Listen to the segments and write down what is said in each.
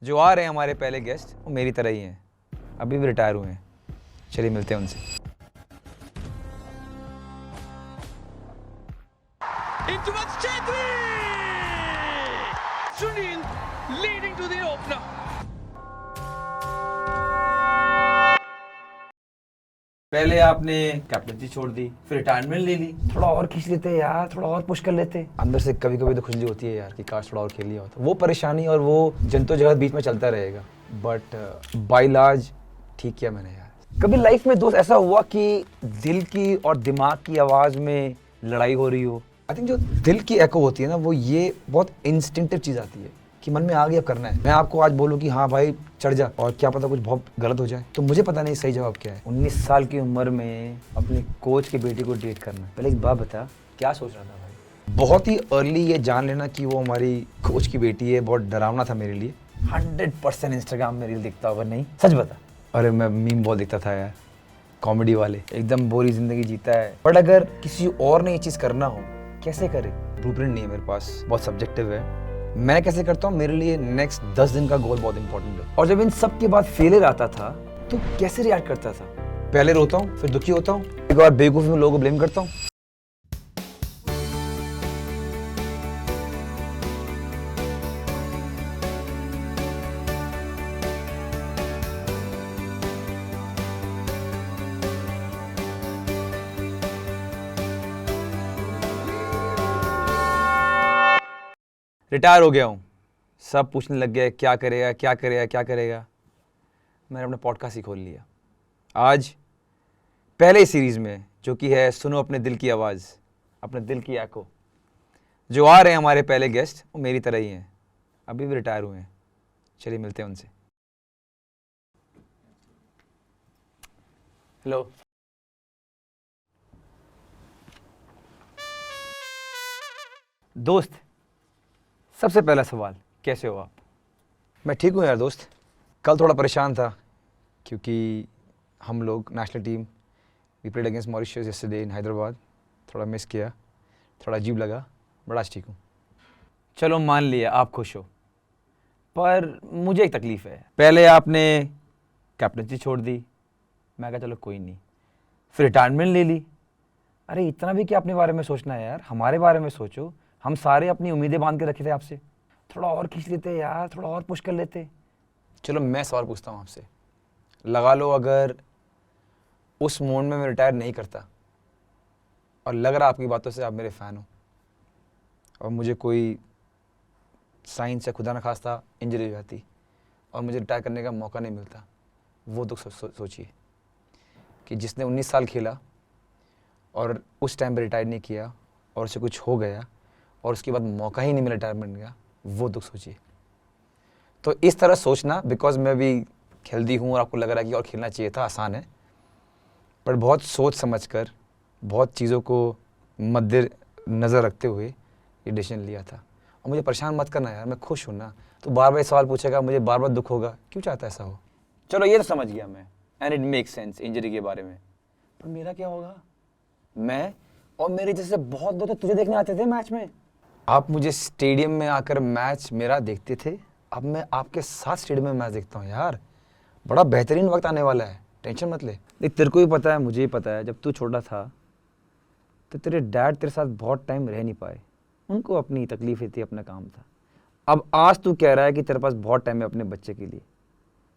जो आ रहे हैं हमारे पहले गेस्ट वो मेरी तरह ही हैं, अभी भी रिटायर हुए हैं। चलिए मिलते हैं उनसे। Sunil leading to the opener. पहले आपने कैप्टनसी छोड़ दी, फिर रिटायरमेंट ले ली। थोड़ा और खींच लेते यार, थोड़ा और पुश कर लेते। अंदर से कभी कभी तो खुजली होती है यार कि काश थोड़ा और खेल लिया होता। वो परेशानी और वो जद्दोजहद बीच में चलता रहेगा, बट बाय लार्ज ठीक किया मैंने यार। कभी लाइफ में दोस्त ऐसा हुआ कि दिल की और दिमाग की आवाज़ में लड़ाई हो रही हो? आई थिंक जो दिल की एको होती है ना, वो ये बहुत इंस्टिंक्टिव चीज़ आती है कि मन में आ गया, अब करना है। मैं आपको आज बोलूँ कि हाँ भाई चढ़ जा, और क्या पता कुछ बहुत गलत हो जाए, तो मुझे पता नहीं सही जवाब क्या है। 19 साल की उम्र में अपनी कोच की बेटी को डेट करना। पहले एक बात बता, क्या सोच रहा था भाई? बहुत ही अर्ली ये जान लेना कि वो हमारी कोच की बेटी है, बहुत डरावना था मेरे लिए। 100% इंस्टाग्राम में रील दिखता होगा, नहीं सच बता। अरे मैं मीम बहुत दिखता था यार, कॉमेडी वाले, एकदम बोरी जिंदगी जीता है। बट अगर किसी और ने ये चीज़ करना हो, कैसे करे? ब्लूप्रिंट नहीं है मेरे पास, बहुत सब्जेक्टिव है। मैं कैसे करता हूँ, मेरे लिए नेक्स्ट 10 दिन का गोल बहुत इंपॉर्टेंट है। और जब इन सब के बाद फेलियर आता था तो कैसे रिएक्ट करता था? पहले रोता हूँ, फिर दुखी होता हूँ, एक बार बेवकूफ़ी में लोगों को ब्लेम करता हूँ। रिटायर हो गया हूँ, सब पूछने लग गए क्या करेगा क्या करेगा क्या करेगा। मैंने अपना पॉडकास्ट ही खोल लिया। आज पहले सीरीज़ में, जो कि है सुनो अपने दिल की आवाज़, अपने दिल की एको, जो आ रहे हैं हमारे पहले गेस्ट वो मेरी तरह ही हैं, अभी भी रिटायर हुए हैं। चलिए मिलते हैं उनसे। हेलो। दोस्त, सबसे पहला सवाल, कैसे हो आप? मैं ठीक हूँ यार दोस्त। कल थोड़ा परेशान था क्योंकि हम लोग national team we played against Mauritius yesterday in Hyderabad, थोड़ा मिस किया, थोड़ा अजीब लगा, बड़ा आज ठीक हूँ। चलो मान लिया आप खुश हो, पर मुझे एक तकलीफ़ है। पहले आपने कैप्टनसी छोड़ दी, मैं कहा चलो कोई नहीं, फिर रिटायरमेंट ले ली। अरे इतना भी क्या अपने बारे में सोचना है यार, हमारे बारे में सोचो। हम सारे अपनी उम्मीदें बांध के रखे थे आपसे, थोड़ा और खींच लेते यार, थोड़ा और पुश कर लेते। चलो मैं सवाल पूछता हूँ आपसे, लगा लो अगर उस मोड में मैं रिटायर नहीं करता, और लग रहा आपकी बातों से आप मेरे फ़ैन हो, और मुझे कोई साइन से खुदा न खास्ता इंजरी हो जाती और मुझे रिटायर करने का मौका नहीं मिलता, वो दुख सोचिए कि जिसने 19 साल खेला और उस टाइम पर रिटायर नहीं किया और उसे कुछ हो गया और उसके बाद मौका ही नहीं मिला रिटायरमेंट का, वो दुख सोचिए। तो इस तरह सोचना, बिकॉज मैं भी हेल्दी हूँ और आपको लग रहा है कि और खेलना चाहिए था, आसान है, पर बहुत सोच समझकर, बहुत चीज़ों को मद्देनज़र रखते हुए ये डिसीजन लिया था। और मुझे परेशान मत करना यार, मैं खुश हूँ ना। तो बार बार सवाल पूछेगा, मुझे बार बार दुख होगा, क्यों चाहता ऐसा हो? चलो ये तो समझ गया मैं, and it make sense injury के बारे में, पर मेरा क्या होगा? मैं और मेरे जैसे बहुत लोग तो तुझे देखने आते थे मैच में। आप मुझे स्टेडियम में आकर मैच मेरा देखते थे, अब मैं आपके साथ स्टेडियम में मैच देखता हूँ यार। बड़ा बेहतरीन वक्त आने वाला है, टेंशन मत ले। देख तेरे को भी पता है, मुझे ही पता है, जब तू छोटा था तो तेरे डैड तेरे साथ बहुत टाइम रह नहीं पाए, उनको अपनी तकलीफें थी, अपना काम था। अब आज तू कह रहा है कि तेरे पास बहुत टाइम है अपने बच्चे के लिए,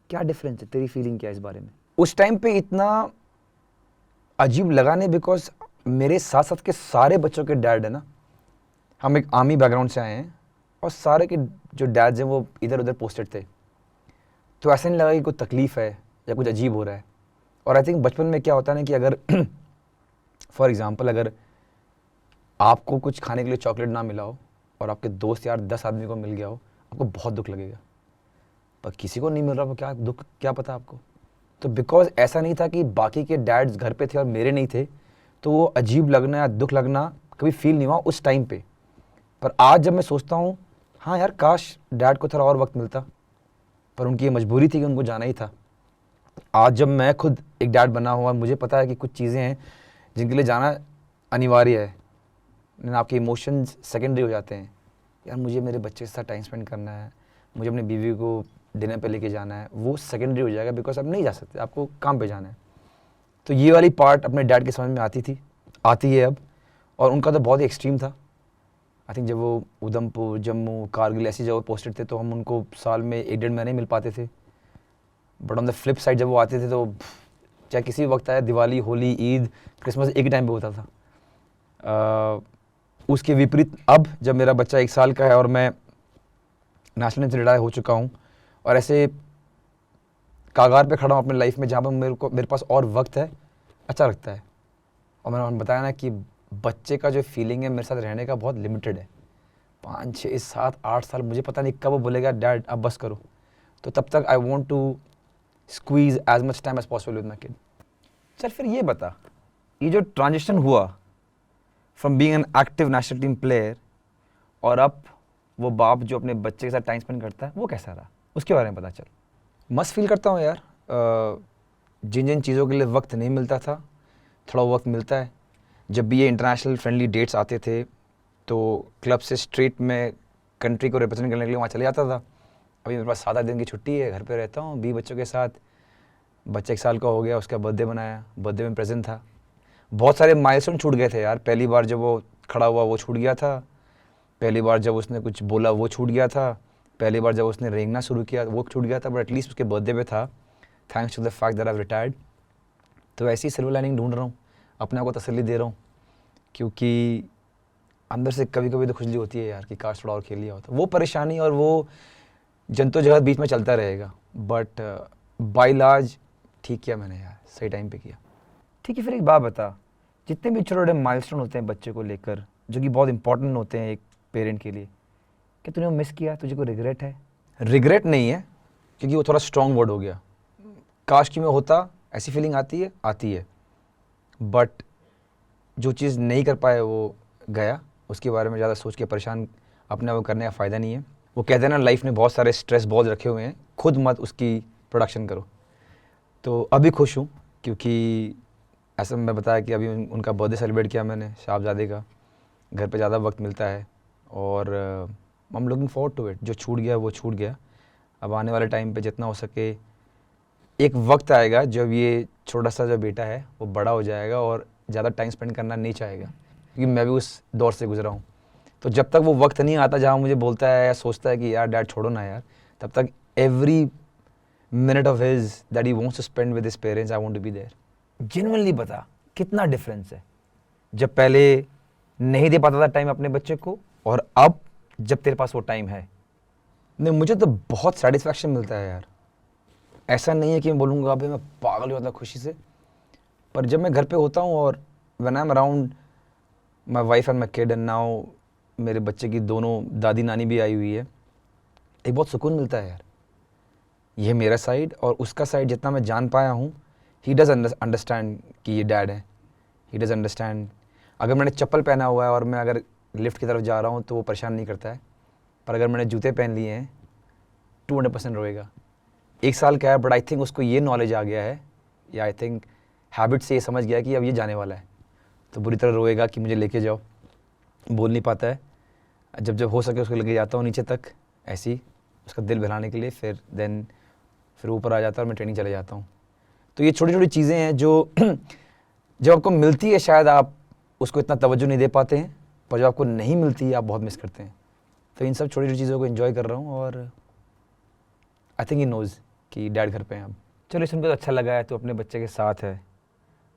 क्या डिफरेंस है? तेरी फीलिंग क्या है इस बारे में? उस टाइम पे इतना अजीब लगा नहीं, बिकॉज मेरे साथ साथ के सारे बच्चों के डैड है ना, हम एक आर्मी बैकग्राउंड से आए हैं और सारे के जो डैड्स हैं वो इधर उधर पोस्टेड थे, तो ऐसा नहीं लगा कि कोई तकलीफ़ है या कुछ अजीब हो रहा है। और आई थिंक बचपन में क्या होता है ना कि अगर फॉर एग्ज़ाम्पल अगर आपको कुछ खाने के लिए चॉकलेट ना मिला हो और आपके दोस्त यार 10 आदमी को मिल गया हो, आपको बहुत दुख लगेगा, पर किसी को नहीं मिल रहा हो, क्या दुख, क्या पता आपको? तो बिकॉज ऐसा नहीं था कि बाकी के डैड्स घर पे थे और मेरे नहीं थे, तो वो अजीब लगना या दुख लगना कभी फील नहीं हुआ उस टाइम पे। पर आज जब मैं सोचता हूँ, हाँ यार काश डैड को थोड़ा और वक्त मिलता, पर उनकी ये मजबूरी थी कि उनको जाना ही था। आज जब मैं खुद एक डैड बना हुआ, मुझे पता है कि कुछ चीज़ें हैं जिनके लिए जाना अनिवार्य है, लेकिन आपके इमोशंस सेकेंडरी हो जाते हैं। यार मुझे मेरे बच्चे के साथ टाइम स्पेंड करना है, मुझे अपनी बीवी को डिनर पे लेके जाना है, वो सेकेंडरी हो जाएगा बिकॉज आप नहीं जा सकते, आपको काम पे जाना है। तो ये वाली पार्ट अपने डैड के समझ में आती है अब। और उनका तो बहुत ही एक्सट्रीम था। आई थिंक जब वो उधमपुर, जम्मू, कारगिल ऐसी जगह पोस्टेड थे तो हम उनको साल में 1-1.5 महीने मिल पाते थे। But on the flip side जब वो आते थे तो चाहे किसी भी वक्त आए, दिवाली, होली, ईद, क्रिसमस एक ही टाइम पे होता था। उसके विपरीत अब जब मेरा बच्चा 1 साल का है और मैं नेशनल टीम से रिटायर हो चुका हूँ और ऐसे कागार पे खड़ा हूँ अपने लाइफ में जहाँ पर मेरे पास और वक्त है, अच्छा लगता है। और मैंने बताया ना कि बच्चे का जो फीलिंग है मेरे साथ रहने का बहुत लिमिटेड है। 5, 6, 7, 8 साल, मुझे पता नहीं कब वो बोलेगा डैड अब बस करो। तो तब तक I want to squeeze as much time as possible with my kid. चल फिर ये बता, ये जो ट्रांजिशन हुआ from being an active national team player और अब वो बाप जो अपने बच्चे के साथ टाइम स्पेंड करता है, वो कैसा रहा, उसके बारे में पता चल। मस्त फील करता हूँ यार। जिन जिन चीज़ों के लिए वक्त नहीं मिलता था, थोड़ा वक्त मिलता है। जब भी ये इंटरनेशनल फ्रेंडली डेट्स आते थे तो क्लब से स्ट्रेट में कंट्री को रिप्रेजेंट करने के लिए वहाँ चले जाता था। अभी मेरे पास 7 दिन की छुट्टी है, घर पे रहता हूँ 20 बच्चों के साथ। बच्चा 1 साल का हो गया, उसका बर्थडे मनाया, बर्थडे में प्रेजेंट था। बहुत सारे माइलस्टोन छूट गए थे यार। पहली बार जब वो खड़ा हुआ वो छूट गया था, पहली बार जब उसने कुछ बोला वो छूट गया था, पहली बार जब उसने रेंगना शुरू किया वो छूट गया था। बट एटलीस्ट उसके बर्थडे पे था, thanks to the fact that I have retired. तो ऐसी सिल्वर लाइनिंग ढूंढ रहा हूँ, अपने आप को तसल्ली दे रहा हूँ, क्योंकि अंदर से कभी कभी तो खुजली होती है यार कि काश थोड़ा और खेल लिया होता। वो परेशानी और वो जद्दोजहद बीच में चलता रहेगा। बट बाय लार्ज ठीक किया मैंने यार, सही टाइम पे किया। ठीक है, फिर एक बात बता, जितने भी छोटे छोटे माइलस्टोन होते हैं बच्चे को लेकर जो कि बहुत इंपॉर्टेंट होते हैं एक पेरेंट के लिए, क्या तूने वो मिस किया, तुझे को रिग्रेट है? रिग्रेट नहीं है, क्योंकि वो थोड़ा स्ट्रॉन्ग वर्ड हो गया। काश कि मैं होता, ऐसी फीलिंग आती है। बट जो चीज़ नहीं कर पाए वो गया, उसके बारे में ज़्यादा सोच के परेशान अपने आप करने का फ़ायदा नहीं है। वो कहते हैं ना, लाइफ में बहुत सारे स्ट्रेस बॉल्स रखे हुए हैं, खुद मत उसकी प्रोडक्शन करो। तो अभी खुश हूँ क्योंकि ऐसा मैं बताया कि अभी उनका बर्थडे सेलिब्रेट किया मैंने, साहबजादे का। घर पे ज़्यादा वक्त मिलता है और I am looking forward to it. जो छूट गया वो छूट गया। अब आने वाले टाइम पे जितना हो सके, एक वक्त आएगा जब ये छोटा सा जो बेटा है वो बड़ा हो जाएगा और ज़्यादा टाइम स्पेंड करना नहीं चाहेगा, क्योंकि मैं भी उस दौर से गुजरा हूँ। तो जब तक वो वक्त नहीं आता जहाँ मुझे बोलता है या सोचता है कि यार डैड छोड़ो ना यार, तब तक every minute of his that he wants to spend with his parents, I want to be there. Genuinely बता कितना डिफरेंस है जब पहले नहीं दे पाता था टाइम अपने बच्चे को और अब जब तेरे पास वो टाइम है। नहीं, मुझे तो बहुत सेटिस्फैक्शन मिलता है यार। ऐसा नहीं है कि मैं बोलूँगा अभी मैं पागल हो जाता खुशी से, पर जब मैं घर पे होता हूँ और when I am around my wife and my kid and now मेरे बच्चे की दोनों दादी नानी भी आई हुई है, एक बहुत सुकून मिलता है यार। ये मेरा साइड और उसका साइड जितना मैं जान पाया हूँ, ही डज अंडरस्टैंड कि ये डैड है। ही डज अंडरस्टैंड अगर मैंने चप्पल पहना हुआ है और मैं अगर लिफ्ट की तरफ जा रहा हूँ तो वो परेशान नहीं करता है, पर अगर मैंने जूते पहन लिए हैं 200% रोएगा। 1 साल का है, बट आई थिंक उसको ये नॉलेज आ गया है, या आई थिंक हैबिट से ये समझ गया कि अब ये जाने वाला है, तो बुरी तरह रोएगा कि मुझे लेके जाओ। बोल नहीं पाता है, जब हो सके उसको लेके जाता हूँ नीचे तक, ऐसे ही उसका दिल बहलाने के लिए, फिर ऊपर आ जाता है और मैं ट्रेनिंग चले जाता हूँ। तो ये छोटी छोटी चीज़ें हैं जो जब आपको मिलती है शायद आप उसको इतना तवज्जो नहीं दे पाते हैं, पर जब आपको नहीं मिलती है आप बहुत मिस करते हैं। तो इन सब छोटी छोटी चीज़ों को एंजॉय कर रहा हूँ और आई थिंक ही नोज़ कि डैड घर पे हैं अब। चलो सुनकर तो अच्छा लगा है, तो अपने बच्चे के साथ है।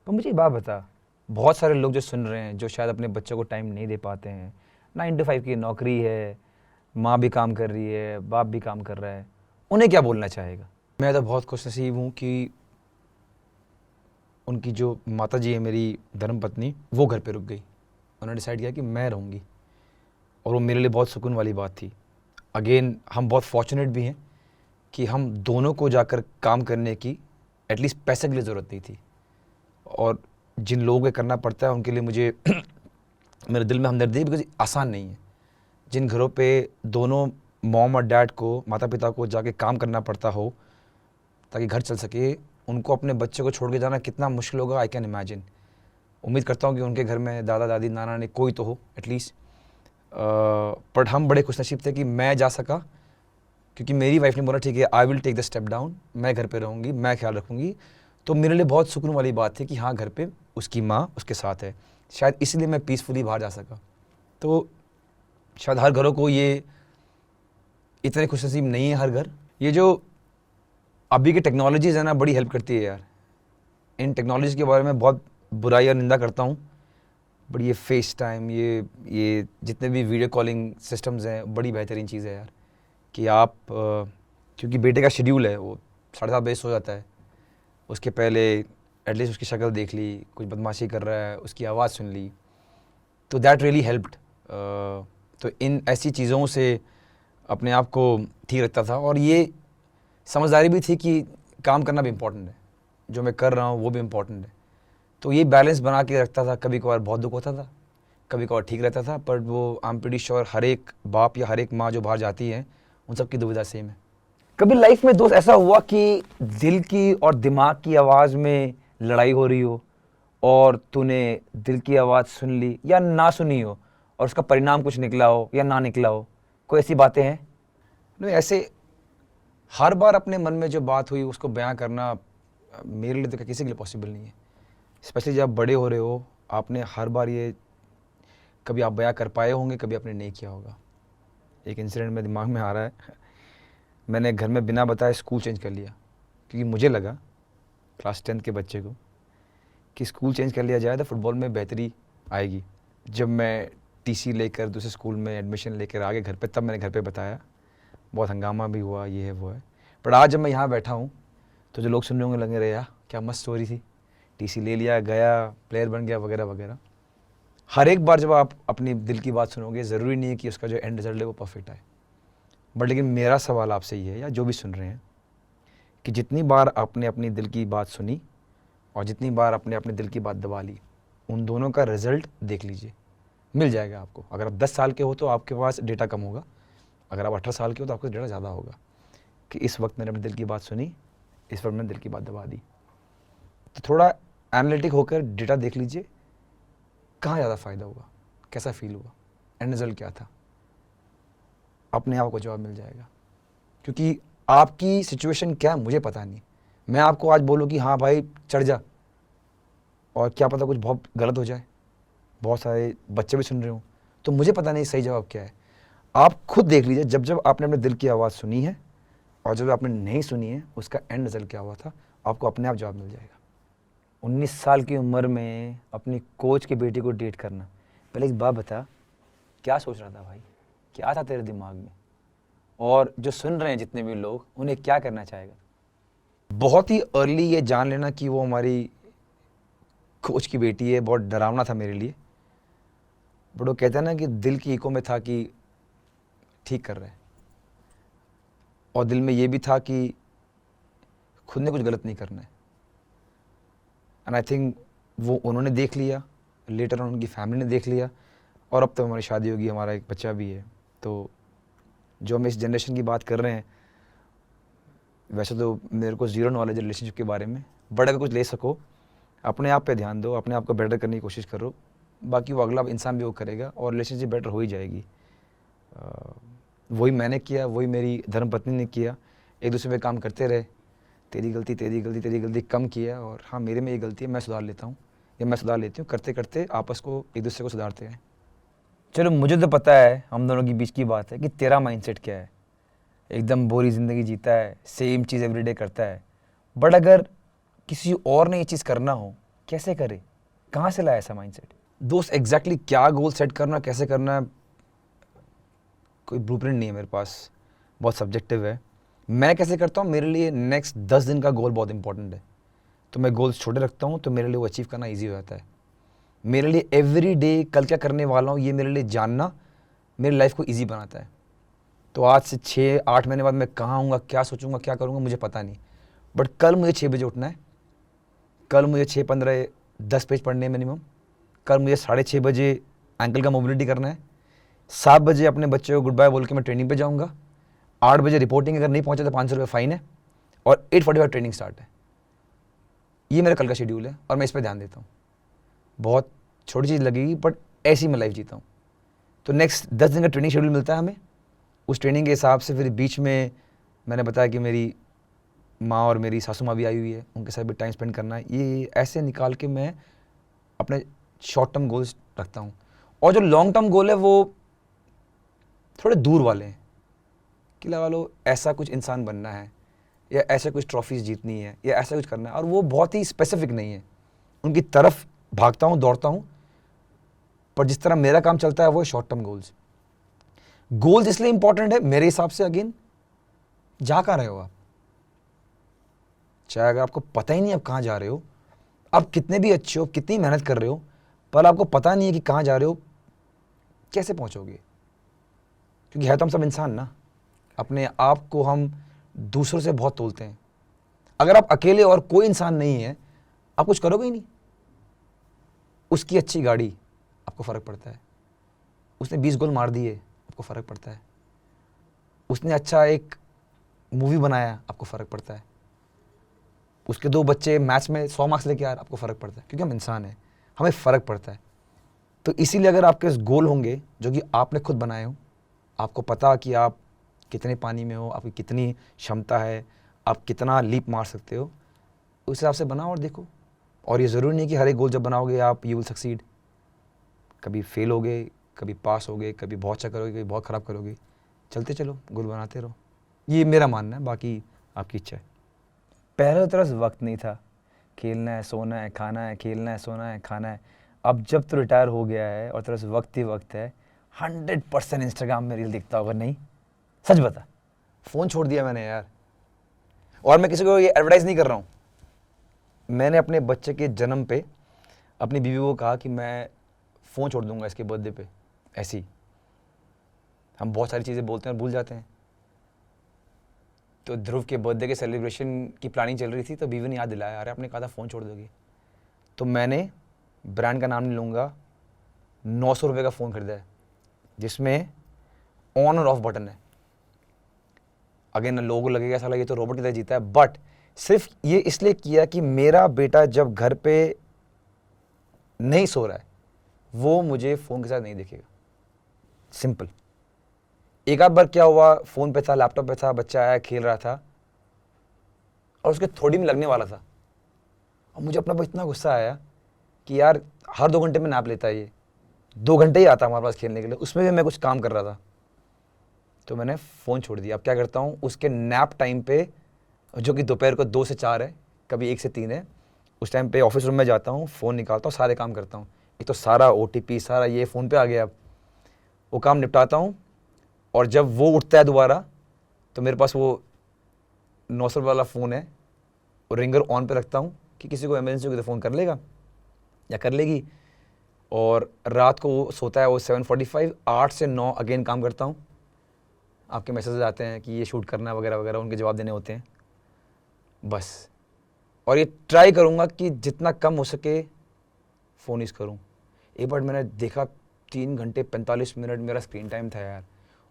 पर मुझे एक बात बता, बहुत सारे लोग जो सुन रहे हैं जो शायद अपने बच्चों को टाइम नहीं दे पाते हैं, 9 to 5 की नौकरी है, माँ भी काम कर रही है, बाप भी काम कर रहा है, उन्हें क्या बोलना चाहेगा? मैं तो बहुत खुशनसीब हूँ कि उनकी जो माता जी है मेरी धर्मपत्नी, वो घर पे रुक गई। उन्होंने डिसाइड किया कि मैं रहूँगी, और वो मेरे लिए बहुत सुकून वाली बात थी। अगेन हम बहुत फॉर्चुनेट भी हैं कि हम दोनों को जाकर काम करने की एटलीस्ट पैसे के लिए ज़रूरत नहीं थी, और जिन लोगों को करना पड़ता है उनके लिए मुझे मेरे दिल में हमदर्दी है, बिकॉज आसान नहीं है। जिन घरों पे दोनों मॉम और डैड को, माता पिता को जाके काम करना पड़ता हो ताकि घर चल सके, उनको अपने बच्चे को छोड़ के जाना कितना मुश्किल होगा, आई कैन इमेजिन। उम्मीद करता हूँ कि उनके घर में दादा दादी नाना नानी कोई तो हो एटलीस्ट। बट हम बड़े खुशनसीब थे कि मैं जा सका क्योंकि मेरी वाइफ ने बोला ठीक है I will take the step down, मैं घर पे रहूँगी, मैं ख्याल रखूँगी। तो मेरे लिए बहुत सुकून वाली बात थी कि हाँ घर पे उसकी माँ उसके साथ है, शायद इसलिए मैं पीसफुली बाहर जा सका। तो शायद हर घरों को ये इतने खुशनसीब नहीं है हर घर। ये जो अभी की टेक्नोलॉजीज़ है ना बड़ी हेल्प करती है यार। इन टेक्नोलॉजी के बारे में बहुत बुराई और निंदा करता हूँ, बट ये फेस टाइम, ये जितने भी वीडियो कॉलिंग सिस्टम्स हैं बड़ी बेहतरीन चीज़ है यार। कि आप क्योंकि बेटे का शेड्यूल है, वो 7:30 बजे सो जाता है, उसके पहले एटलीस्ट उसकी शक्ल देख ली, कुछ बदमाशी कर रहा है उसकी आवाज़ सुन ली, तो दैट रियली हेल्प्ड। तो इन ऐसी चीज़ों से अपने आप को ठीक रखता था। और ये समझदारी भी थी कि काम करना भी इम्पोर्टेंट है, जो मैं कर रहा हूँ वो भी इम्पोर्टेंट है। तो ये बैलेंस बना के रखता था। कभी कभार बहुत दुख होता था, कभी कभार ठीक रहता था, पर वो आई एम प्रीटी श्योर हर एक बाप या हर एक माँ जो बाहर जाती है उन सब की दुविधा सेम है। कभी लाइफ में दोस्त ऐसा हुआ कि दिल की और दिमाग की आवाज़ में लड़ाई हो रही हो और तूने दिल की आवाज़ सुन ली या ना सुनी हो और उसका परिणाम कुछ निकला हो या ना निकला हो? कोई ऐसी बातें हैं? नहीं, ऐसे हर बार अपने मन में जो बात हुई उसको बयां करना मेरे लिए तो किसी के लिए पॉसिबल नहीं है। स्पेशली जब आप बड़े हो रहे हो, आपने हर बार ये कभी आप बयां कर पाए होंगे, कभी आपने नहीं किया होगा। एक इंसिडेंट मेरे दिमाग में आ रहा है। मैंने घर में बिना बताए स्कूल चेंज कर लिया, क्योंकि मुझे लगा क्लास 10th के बच्चे को कि स्कूल चेंज कर लिया जाए तो फुटबॉल में बेहतरी आएगी। जब मैं टीसी लेकर दूसरे स्कूल में एडमिशन लेकर आ गए घर पे, तब मैंने घर पे बताया, बहुत हंगामा भी हुआ, ये है वो है। पर आज जब मैं यहाँ बैठा हूँ तो जो लोग सुन रहे होंगे लगे रहे यार क्या मस्त स्टोरी थी, टीसी ले लिया, गया, प्लेयर बन गया वगैरह वगैरह। हर एक बार जब आप अपनी दिल की बात सुनोगे, ज़रूरी नहीं है कि उसका जो एंड रिजल्ट है वो परफेक्ट आए। बट लेकिन मेरा सवाल आपसे ये है, या जो भी सुन रहे हैं, कि जितनी बार आपने अपनी दिल की बात सुनी और जितनी बार आपने अपने दिल की बात दबा ली, उन दोनों का रिजल्ट देख लीजिए, मिल जाएगा आपको। अगर आप 10 साल के हो तो आपके पास डेटा कम होगा, अगर आप 18 साल के हो तो आपके डेटा ज़्यादा होगा कि इस वक्त मैंने अपने दिल की बात सुनी, इस वक्त मैंने दिल की बात दबा दी। तो थोड़ा एनालिटिक होकर डेटा देख लीजिए, कहाँ ज़्यादा फ़ायदा हुआ, कैसा फील हुआ, एंड रिजल्ट क्या था, अपने आप को जवाब मिल जाएगा। क्योंकि आपकी सिचुएशन क्या है मुझे पता नहीं। मैं आपको आज बोलूँ कि हाँ भाई चढ़ जा, और क्या पता कुछ बहुत गलत हो जाए, बहुत सारे बच्चे भी सुन रहे हों, तो मुझे पता नहीं सही जवाब क्या है। आप खुद देख लीजिए, जब जब आपने अपने दिल की आवाज़ सुनी है और जब आपने नहीं सुनी है, उसका एंड रिजल्ट क्या हुआ था, आपको अपने आप जवाब मिल जाएगा। 19 साल की उम्र में अपनी कोच की बेटी को डेट करना, पहले एक बात बता, क्या सोच रहा था भाई, क्या था तेरे दिमाग में? और जो सुन रहे हैं जितने भी लोग, उन्हें क्या करना चाहेगा? बहुत ही अर्ली ये जान लेना कि वो हमारी कोच की बेटी है, बहुत डरावना था मेरे लिए। बट वो कहते हैं ना कि दिल की इको में था कि ठीक कर रहे हैं, और दिल में ये भी था कि खुद ने कुछ गलत नहीं करना है। एंड आई थिंक वो उन्होंने देख लिया, लेटर ऑन उनकी फैमिली ने देख लिया, और अब तो हमारी शादी होगी, हमारा एक बच्चा भी है। तो जो हम इस जनरेशन की बात कर रहे हैं, वैसे तो मेरे को ज़ीरो नॉलेज है रिलेशनशिप के बारे में, बट अगर कुछ ले सको, अपने आप पे ध्यान दो, अपने आप को बेटर करने की कोशिश करो, बाकी वो अगला इंसान भी वो करेगा और रिलेशनशिप बेटर हो ही जाएगी। वही मैंने किया, वही मेरी धर्मपत्नी ने किया, एक दूसरे पे काम करते रहे, तेरी गलती तेरी गलती तेरी गलती कम किया, और हाँ मेरे में ये गलती है, मैं सुधार लेता हूँ या मैं सुधार लेती हूँ, करते करते आपस को एक दूसरे को सुधारते हैं। चलो मुझे तो पता है, हम दोनों के बीच की बात है कि तेरा माइंडसेट क्या है, एकदम बोरी ज़िंदगी जीता है, सेम चीज़ एवरीडे करता है। बट अगर किसी और ने ये चीज़ करना हो, कैसे करे, कहाँ से लाया ऐसा माइंडसेट? दोस्त एग्जैक्टली क्या गोल सेट करना, कैसे करना, कोई ब्लूप्रिंट नहीं है मेरे पास, बहुत सब्जेक्टिव है। मैं कैसे करता हूँ, मेरे लिए नेक्स्ट 10 दिन का गोल बहुत इंपॉर्टेंट है, तो मैं गोल्स छोटे रखता हूँ, तो मेरे लिए वो अचीव करना ईजी हो जाता है। मेरे लिए एवरी डे कल क्या करने वाला हूँ, ये मेरे लिए जानना मेरी लाइफ को ईजी बनाता है। तो आज से 6-8 महीने बाद मैं कहाँ आऊँगा, क्या सोचूंगा, क्या करूँगा, मुझे पता नहीं, बट कल मुझे 6 बजे उठना है, कल मुझे 6:15-10 पेज पढ़ने हैं मिनिमम, कल मुझे 6:30 बजे एंकल का मोबिलिटी करना है, 7 बजे अपने बच्चे को गुड बाय बोल के मैं ट्रेनिंग पे जाऊँगा, 8 बजे रिपोर्टिंग, अगर नहीं पहुँचा तो 500 रुपये फ़ाइन है, और 8:45 ट्रेनिंग स्टार्ट है। ये मेरा कल का शेड्यूल है और मैं इस पर ध्यान देता हूँ। बहुत छोटी चीज़ लगेगी, बट ऐसी मैं लाइफ जीता हूँ। तो नेक्स्ट 10 दिन का ट्रेनिंग शेड्यूल मिलता है हमें, उस ट्रेनिंग के हिसाब से फिर बीच में मैंने बताया कि मेरी माँ और मेरी सासू माँ भी आई हुई है, उनके साथ भी टाइम स्पेंड करना है। ये ऐसे निकाल के मैं अपने शॉर्ट टर्म गोल्स रखता हूँ। और जो लॉन्ग टर्म गोल है वो थोड़े दूर वाले हैं कि लगा लो ऐसा कुछ इंसान बनना है, या ऐसे कुछ ट्रॉफीज जीतनी है, या ऐसा कुछ करना है, और वो बहुत ही स्पेसिफिक नहीं है। उनकी तरफ भागता हूँ, दौड़ता हूँ, पर जिस तरह मेरा काम चलता है वो शॉर्ट टर्म गोल्स। गोल्स इसलिए इंपॉर्टेंट है मेरे हिसाब से, अगेन, जा कहाँ रहे हो आप। चाहे अगर आपको पता ही नहीं आप कहाँ जा रहे हो, आप कितने भी अच्छे हो, कितनी मेहनत कर रहे हो, पर आपको पता नहीं है कि कहाँ जा रहे हो, कैसे पहुँचोगे? क्योंकि है तो हम सब इंसान ना, अपने आप को हम दूसरों से बहुत तोलते हैं। अगर आप अकेले और कोई इंसान नहीं है, आप कुछ करोगे ही नहीं। उसकी अच्छी गाड़ी, आपको फ़र्क पड़ता है। उसने 20 गोल मार दिए, आपको फ़र्क पड़ता है। उसने अच्छा एक मूवी बनाया, आपको फ़र्क पड़ता है। उसके 2 बच्चे मैच में 100 मार्क्स लेके आ रहे, आपको फ़र्क पड़ता है, क्योंकि हम इंसान हैं, हमें फ़र्क पड़ता है। तो इसीलिए अगर आपके गोल होंगे जो कि आपने खुद बनाए हो, आपको पता कि आप कितने पानी में हो, आपकी कितनी क्षमता है, आप कितना लीप मार सकते हो, उस हिसाब से बनाओ और देखो। और ये ज़रूरी नहीं कि हर एक गोल जब बनाओगे आप यू विल सक्सीड। कभी फेल होगे, कभी पास होगे, कभी बहुत अच्छा करोगे, कभी बहुत ख़राब करोगे। चलते चलो, गोल बनाते रहो। ये मेरा मानना है, बाकी आपकी इच्छा है। पहले तो तेरे पास वक्त नहीं था, खेलना है, सोना है, खाना है, खेलना है, सोना है, खाना है। अब जब तू रिटायर हो गया है और तेरे पास वक्त ही वक्त है, 100% इंस्टाग्राम में रील दिखता होगा। नहीं, सच बता, फ़ोन छोड़ दिया मैंने यार। और मैं किसी को ये एडवर्टाइज़ नहीं कर रहा हूँ। मैंने अपने बच्चे के जन्म पे अपनी बीवी को कहा कि मैं फ़ोन छोड़ दूंगा इसके बर्थडे पे। ऐसी ही हम बहुत सारी चीज़ें बोलते हैं और भूल जाते हैं। तो ध्रुव के बर्थडे के सेलिब्रेशन की प्लानिंग चल रही थी, तो बीवी ने याद दिलाया, अरे आपने कहा था फ़ोन छोड़ दोगे। तो मैंने, ब्रांड का नाम नहीं लूँगा, 900 रुपये का फ़ोन खरीदा है जिसमें ऑन और ऑफ बटन है। अगेन लोगों को लगेगा साला ये तो रोबोट की तरह जीता है, बट सिर्फ ये इसलिए किया कि मेरा बेटा जब घर पे नहीं सो रहा है वो मुझे फ़ोन के साथ नहीं देखेगा। सिंपल। एक आध बार क्या हुआ, फ़ोन पे था, लैपटॉप पे था, बच्चा आया, खेल रहा था और उसके थोड़ी में लगने वाला था, और मुझे अपना पर इतना गुस्सा आया कि यार हर 2 घंटे में नैप लेता है ये, 2 घंटे ही आता हमारे पास खेलने के लिए, उसमें भी मैं कुछ काम कर रहा था। तो मैंने फ़ोन छोड़ दिया। अब क्या करता हूँ, उसके नैप टाइम पे, जो कि दोपहर को 2 से 4 है, कभी 1 से 3 है, उस टाइम पे ऑफिस रूम में जाता हूँ, फ़ोन निकालता हूँ, सारे काम करता हूँ। एक तो सारा OTP सारा ये फ़ोन पे आ गया, अब वो काम निपटाता हूँ। और जब वो उठता है दोबारा, तो मेरे पास वो 900 वाला फ़ोन है, और रिंगर ऑन पे रखता हूँ कि किसी को इमरजेंसी होगी तो फ़ोन कर लेगा या कर लेगी। और रात को वो सोता है वो 7:45, 8 से 9 अगेन काम करता हूँ। आपके मैसेजेस आते हैं कि ये शूट करना है वगैरह वगैरह, उनके जवाब देने होते हैं, बस। और ये ट्राई करूँगा कि जितना कम हो सके फ़ोन यूज़ करूँ। एक बार मैंने देखा 3 घंटे 45 मिनट मेरा स्क्रीन टाइम था यार,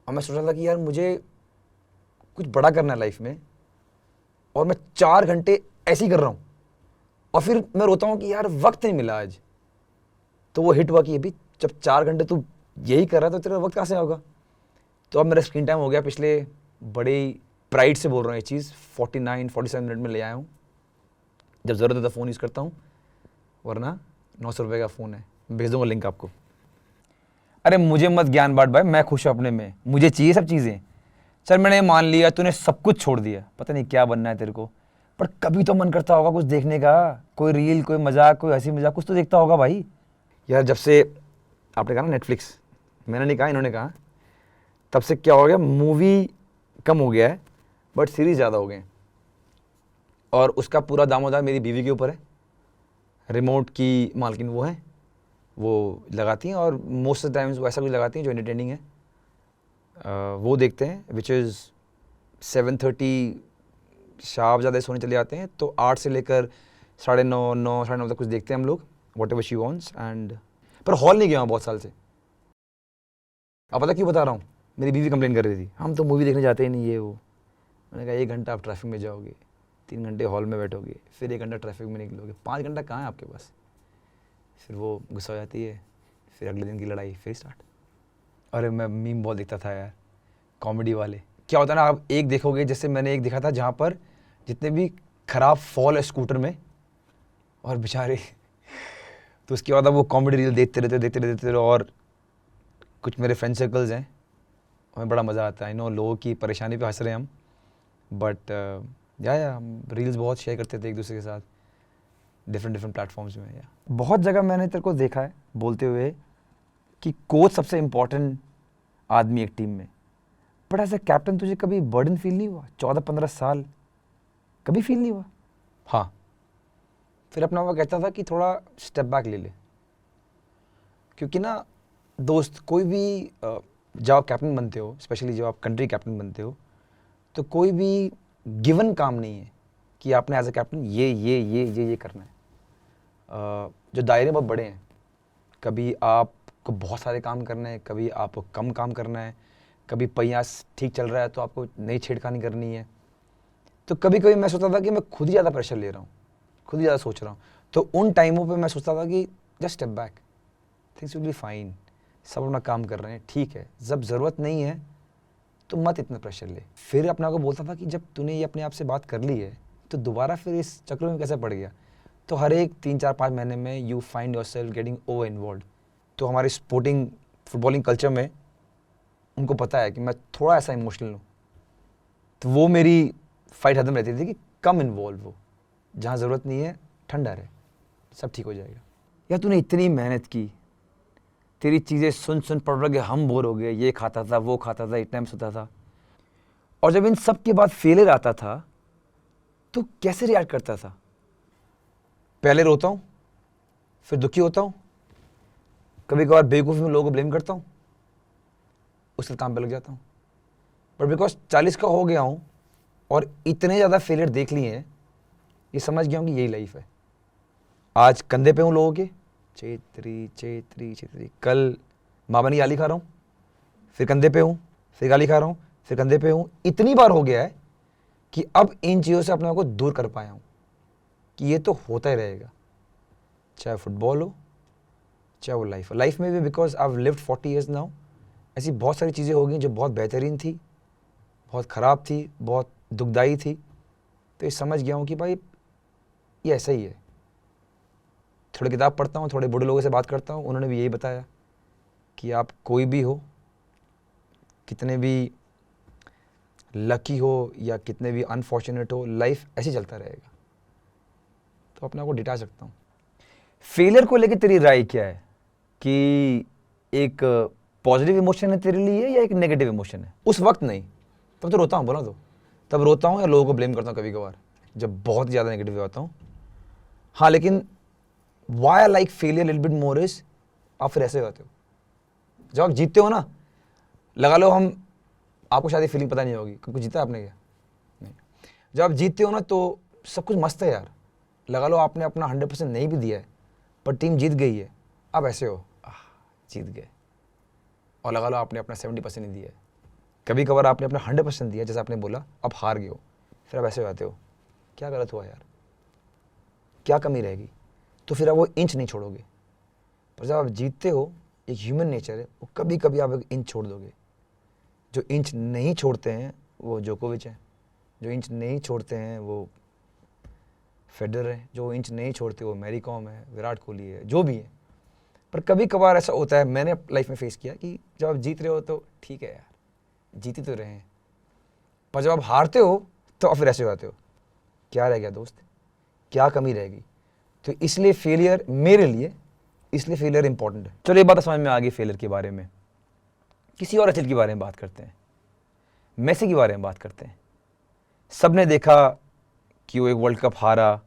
और मैं सोच रहा था कि यार मुझे कुछ बड़ा करना है लाइफ में, और मैं 4 घंटे ऐसे ही कर रहा हूँ, और फिर मैं रोता हूँ कि यार वक्त नहीं मिला आज। तो वो हिट हुआ कि अभी जब 4 घंटे तू यही कर रहा है तो तेरा वक्त कहाँ से होगा। तो अब मेरा स्क्रीन टाइम हो गया, पिछले बड़े प्राइड से बोल रहा हूँ ये चीज़, 49-47 मिनट में ले आया हूँ। जब ज़रूरत है तो फ़ोन यूज़ करता हूँ, वरना 900 रुपये का फ़ोन है, भेज दूँगा लिंक आपको। अरे मुझे मत ज्ञान बांट भाई, मैं खुश हूँ अपने में, मुझे चाहिए सब चीज़ें। चल मैंने मान लिया तूने सब कुछ छोड़ दिया, पता नहीं क्या बनना है तेरे को, पर कभी तो मन करता होगा कुछ देखने का, कोई रील, कोई मजाक, कोई हंसी मजाक, कुछ तो देखता होगा भाई। यार जब से आपने कहा ना नेटफ्लिक्स, मैंने नहीं कहा, इन्होंने कहा, तब से क्या हो गया, मूवी कम हो गया है बट सीरीज़ ज़्यादा हो गए हैं। और उसका पूरा दामोदार मेरी बीवी के ऊपर है। रिमोट की मालकिन वो है, वो लगाती हैं, और मोस्ट ऑफ टाइम्स वो ऐसा कुछ लगाती हैं जो एंटरटेनिंग है। वो देखते हैं, विच इज़ 7:30 शार्प, ज़्यादा सोने चले जाते हैं, तो 8 से लेकर 9:30 साढ़े 9 तक कुछ देखते हैं हम लोग, what ever she wants. And पर हॉल नहीं गया हूँ बहुत साल से। अब पता क्यों बता रहा हूँ, मेरी बीवी कंप्लेन कर रही थी, हम तो मूवी देखने जाते ही नहीं, ये वो। मैंने कहा 1 घंटा आप ट्रैफिक में जाओगे, 3 घंटे हॉल में बैठोगे, फिर 1 घंटा ट्रैफिक में निकलोगे, 5 घंटा कहाँ है आपके पास। फिर वो गुस्सा हो जाती है, फिर अगले दिन की लड़ाई फिर स्टार्ट। अरे मैं मीम बहुत देखता था यार, कॉमेडी वाले, क्या होता है ना, आप एक देखोगे, जैसे मैंने एक देखा था जहाँ पर जितने भी खराब फॉल है स्कूटर में और बेचारे तो उसके बाद अब वो कॉमेडी रील देखते रहो और कुछ मेरे फ्रेंड सर्कल्स हैं, हमें बड़ा मज़ा आता है। नो लोगों की परेशानी पे हंस रहे हैं हम, बट या हम रील्स बहुत शेयर करते थे एक दूसरे के साथ डिफरेंट प्लेटफॉर्म्स में। या बहुत जगह मैंने तेरे को देखा है बोलते हुए कि कोच सबसे इम्पोर्टेंट आदमी एक टीम में, बट एज ए कैप्टन तुझे कभी बर्डन फील नहीं हुआ? 14-15 साल कभी फील नहीं हुआ? हाँ, फिर अपना वो कहता था कि थोड़ा स्टेप बैक ले ले, क्योंकि ना दोस्त कोई भी जब आप कैप्टन बनते हो, स्पेशली जब आप कंट्री कैप्टन बनते हो, तो कोई भी गिवन काम नहीं है कि आपने एज ए कैप्टन ये करना है। जो दायरे बहुत बड़े हैं, कभी आपको बहुत सारे काम करने हैं, कभी आपको कम काम करना है, कभी पहिया ठीक चल रहा है तो आपको नई छेड़खानी करनी है। तो कभी कभी मैं सोचता था कि मैं खुद ही ज़्यादा प्रेशर ले रहा हूँ, खुद ही ज़्यादा सोच रहा हूँ। तो उन टाइमों पे मैं सोचता था कि just step back, things will be fine, सब अपना काम कर रहे हैं, ठीक है। जब ज़रूरत नहीं है तो मत इतना प्रेशर ले। फिर अपना को बोलता था कि जब तूने ये अपने आप से बात कर ली है तो दोबारा फिर इस चक्र में कैसे पड़ गया? तो हर एक 3-4-5 महीने में you find your self getting over involve. तो हमारे स्पोर्टिंग फुटबॉलिंग कल्चर में उनको पता है कि मैं थोड़ा ऐसा इमोशनल हूँ, तो वो मेरी फाइट हरदम रहती थी कि कम इन्वॉल्व हो, जहाँ ज़रूरत नहीं है ठंडा रहे, सब ठीक हो जाएगा। या तूने इतनी मेहनत की, तेरी चीज़ें सुन पढ़ के हम बोर हो गए, ये खाता था वो खाता था इतना सोता था, और जब इन सब के बाद फेलियर आता था तो कैसे रिएक्ट करता था? पहले रोता हूँ, फिर दुखी होता हूँ, कभी कभार बेवकूफ़ी में लोगों को ब्लेम करता हूँ, उसके काम पे लग जाता हूँ। बट बिकॉज 40 का हो गया हूँ और इतने ज़्यादा फेलियर देख लिए हैं, ये समझ गया हूँ कि यही लाइफ है। आज कंधे पे हूँ लोगों के, चेत्री, कल माँ बनी गाली खा रहा हूँ, फिर कंधे पे हूँ, फिर गाली खा रहा हूँ, फिर कंधे पे हूँ। इतनी बार हो गया है कि अब इन चीज़ों से अपने आप को दूर कर पाया हूँ कि ये तो होता ही रहेगा, चाहे फुटबॉल हो चाहे वो लाइफ में भी। Because I have lived 40 years now, ऐसी बहुत सारी चीज़ें हो गई जो बहुत बेहतरीन थी, बहुत ख़राब थी, बहुत दुखदाई थी। तो ये समझ गया हूँ कि भाई ये ऐसा ही है। थोड़ी किताब पढ़ता हूँ, थोड़े बूढ़े लोगों से बात करता हूँ, उन्होंने भी यही बताया कि आप कोई भी हो, कितने भी लकी हो या कितने भी अनफॉर्चुनेट हो, लाइफ ऐसे चलता रहेगा। तो अपने आप को डिटा सकता हूँ। फेलियर को लेकर तेरी राय क्या है कि एक पॉजिटिव इमोशन है तेरे लिए या एक नेगेटिव इमोशन है? उस वक्त नहीं, तब तो रोता हूँ, बोला तो तब रोता हूँ या लोगों को ब्लेम करता हूँ कभी कभार जब बहुत ज़्यादा नेगेटिव होता हूँ। हाँ, लेकिन why I like failure little bit more is, आप फिर ऐसे होते हो जब आप जीतते हो ना, लगा लो हम, आपको शायद फीलिंग पता नहीं होगी क्योंकि जीता आपने क्या नहीं। जब आप जीतते हो ना तो सब कुछ मस्त है यार, लगा लो आपने अपना 100% नहीं भी दिया है पर टीम जीत गई है, आप ऐसे हो जीत गए। और लगा लो आपने अपना 70% नहीं दिया है, कभी कभार आपने अपना 100% दिया, जैसे आपने बोला अब हार गए हो, फिर आप ऐसे हो जाते हो, क्या गलत हुआ यार, क्या कमी रहेगी? तो फिर आप वो इंच नहीं छोड़ोगे। पर जब आप जीतते हो, एक ह्यूमन नेचर है, वो कभी कभी आप एक इंच छोड़ दोगे। जो इंच नहीं छोड़ते हैं वो जोकोविच है, जो इंच नहीं छोड़ते हैं वो फेडरर है, जो इंच नहीं छोड़ते वो मैरी कॉम है, विराट कोहली है, जो भी है। पर कभी कभार ऐसा होता है, मैंने लाइफ में फेस किया कि जब आप जीत रहे हो तो ठीक है यार, जीती तो रहे हैं, पर जब आप हारते हो तो आप फिर ऐसे हो जाते हो, क्या रह गया दोस्त, क्या कमी रहेगी? तो इसलिए फेलियर मेरे लिए, इसलिए फेलियर इंपॉर्टेंट है। चलो ये बात समझ में आ गई फेलियर के बारे में। किसी और एथलीट के बारे में बात करते हैं, मेसी के बारे में बात करते हैं। सबने देखा कि वो एक वर्ल्ड कप हारा,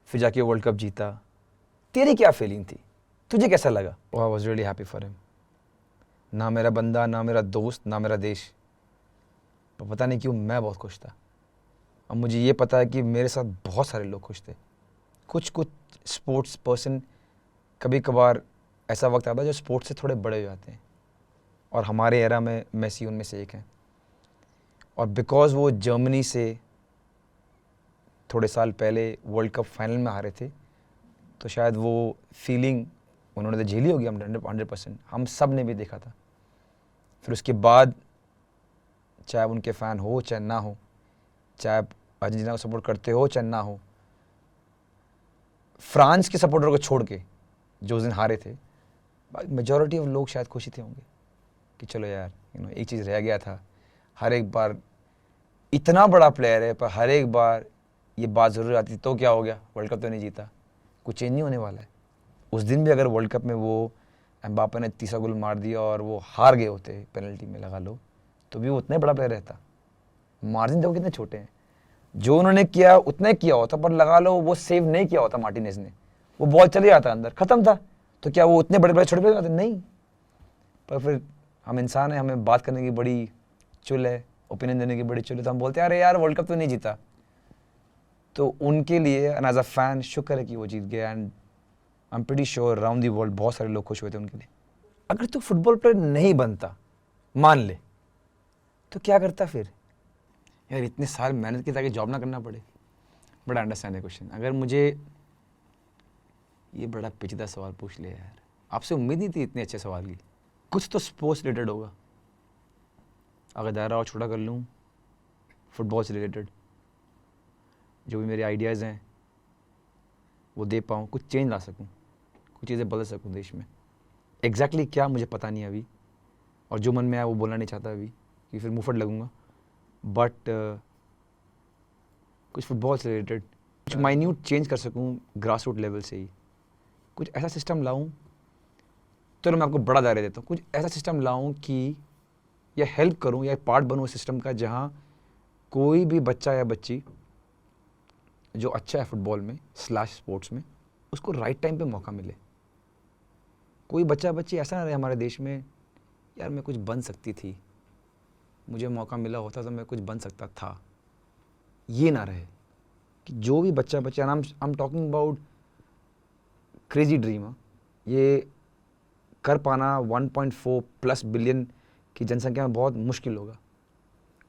फिर जाके वर्ल्ड कप जीता। तेरी क्या फीलिंग थी, तुझे कैसा लगा? I was really happy for him. ना मेरा बंदा, ना मेरा दोस्त, ना मेरा देश, पर पता नहीं क्यों मैं बहुत खुश था। अब मुझे ये पता है कि मेरे साथ बहुत सारे लोग खुश थे। कुछ स्पोर्ट्स पर्सन, कभी कभार ऐसा वक्त आता है जो स्पोर्ट्स से थोड़े बड़े हो जाते हैं, और हमारे एरा में मेसी उनमें से एक है। और बिकॉज वो जर्मनी से थोड़े साल पहले वर्ल्ड कप फाइनल में हारे थे, तो शायद वो फीलिंग उन्होंने तो झेली होगी, हम 100%, हम सब ने भी देखा था। फिर उसके बाद चाहे आप उनके फ़ैन हो चाहे ना हो, चाहे आप अर्जेंटीना को सपोर्ट करते हो चाहे ना हो, फ्रांस के सपोर्टर को छोड़ के जो उस दिन हारे थे, मेजॉरिटी ऑफ लोग शायद खुशी थे होंगे कि चलो यार एक चीज़ रह गया था। हर एक बार इतना बड़ा प्लेयर है, पर हर एक बार ये बात ज़रूर आती थी, तो क्या हो गया, वर्ल्ड कप तो नहीं जीता, कुछ चेंज नहीं होने वाला है। उस दिन भी अगर वर्ल्ड कप में वो एम्बापे ने तीसरा गोल मार दिया और वो हार गए होते पेनल्टी में लगा लो, तो भी वो उतना ही बड़ा प्लेयर रहता। मार्जिन देखो कितने छोटे हैं। जो उन्होंने किया उतना ही किया होता, पर लगा लो वो सेव नहीं किया होता मार्टिनेज ने, वो बॉल चले जाता अंदर, खत्म था। तो क्या वो उतने बड़े बड़े छोटे प्लेयर नहीं? पर फिर हम इंसान हैं, हमें बात करने की बड़ी चुल है, ओपिनियन देने की बड़ी चुल है, तो हम बोलते हैं अरे यार वर्ल्ड कप तो नहीं जीता। तो उनके लिए एज अ फैन शुक्र है कि वो जीत गया, and I am pretty sure around the world बहुत सारे लोग खुश हुए थे उनके लिए। अगर तू फुटबॉल प्लेयर नहीं बनता, मान ले, तो क्या करता फिर? यार इतने साल मेहनत की ताकि जॉब ना करना पड़े। बड़ा अंडरस्टैंड है क्वेश्चन। अगर मुझे ये बड़ा पेचीदा सवाल पूछ लिया यार, आपसे उम्मीद नहीं थी इतने अच्छे सवाल की। कुछ तो स्पोर्ट्स रिलेटेड होगा, अगर दायरा और छोटा कर लूँ, फुटबॉल से रिलेटेड जो भी मेरे आइडियाज़ हैं वो दे पाऊँ, कुछ चेंज ला सकूँ, कुछ चीज़ें बदल सकूँ देश में। एग्जैक्टली क्या मुझे पता नहीं अभी, और जो मन में आया वो बोलना नहीं चाहता अभी कि फिर मुफट लगूंगा। बट कुछ फुटबॉल से रिलेटेड कुछ माइन्यूट चेंज कर सकूँ ग्रास रूट लेवल से ही, कुछ ऐसा सिस्टम लाऊँ। तो मैं आपको बड़ा दायरा देता हूँ, कुछ ऐसा सिस्टम लाऊँ कि या हेल्प करूँ या पार्ट बनूँ इस सिस्टम का, जहाँ कोई भी बच्चा या बच्ची जो अच्छा है फुटबॉल में स्लैश स्पोर्ट्स में, उसको राइट टाइम पे मौका मिले। कोई बच्चा बच्ची ऐसा ना रहे हमारे देश में, यार मैं कुछ बन सकती थी, मुझे मौका मिला होता तो मैं कुछ बन सकता था, ये ना रहे। कि जो भी बच्चा बच्चा, I am talking about crazy dream, ये कर पाना 1.4+ बिलियन की जनसंख्या में बहुत मुश्किल होगा,